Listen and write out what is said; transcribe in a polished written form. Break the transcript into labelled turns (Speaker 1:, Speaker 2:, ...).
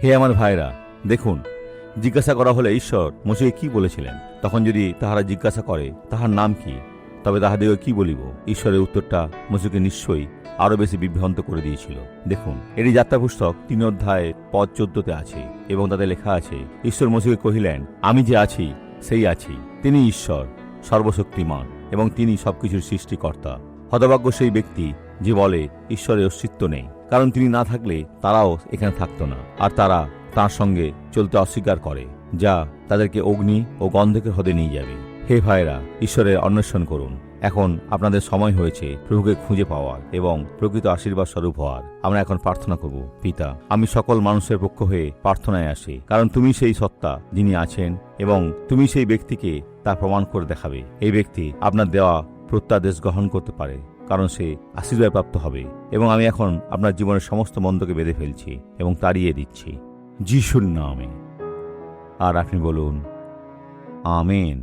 Speaker 1: হে আমার ভাইরা, দেখুন, জিজ্ঞাসা করা হলে ঈশ্বর মোশেকে কি বলেছিলেন? তখন যদি তাহারা জিজ্ঞাসা করে তাহার নাম কি, তবে তাহাদিগকে কি বলিব? ঈশ্বরের উত্তরটা মোশেকে নিশ্চয়ই আরো বেশি বিভ্রান্ত করে দিয়েছিল। দেখুন, এটি যাত্রা পুস্তক 3 অধ্যায়ের পদ 14-তে আছে এবং তাতে লেখা আছে, ঈশ্বর মোশেকে কহিলেন, আমি যে আছি সেই আছি। তিনি ঈশ্বর, সর্বশক্তিমান, এবং তিনি সবকিছুর সৃষ্টিকর্তা। হতভাগ্য সেই ব্যক্তি যে বলে ঈশ্বরের অস্তিত্ব নেই, কারণ তিনি না থাকলে তারাও এখানে থাকতো না, আর তারা তার সঙ্গে চলতে অস্বীকার করে, যা তাদেরকে অগ্নি ও গন্ধকের হ্রদে নিয়ে যাবে। হে ভাইরা, ঈশ্বরের অন্বেষণ করুন। এখন আপনাদের সময় হয়েছে প্রভুকে খুঁজে পাওয়ার এবং প্রকৃত আশীর্বাদ স্বরূপ হওয়ার। আমরা এখন প্রার্থনা করব। পিতা, আমি সকল মানুষের পক্ষ হয়ে প্রার্থনায় আসি, কারণ তুমি সেই সত্তা যিনি আছেন এবং তুমি সেই ব্যক্তিকে তা প্রমাণ করে দেখাবে। এই ব্যক্তি আপনার দেওয়া প্রত্যাদেশ গ্রহণ করতে পারে, কারণ সে আশীর্বাদ প্রাপ্ত হবে। এবং আমি এখন আপনার জীবনের সমস্ত মন্দকে বেঁধে ফেলছি এবং তাড়িয়ে দিচ্ছি যিশুর নামে। আর আপনি বলুন, আমেন।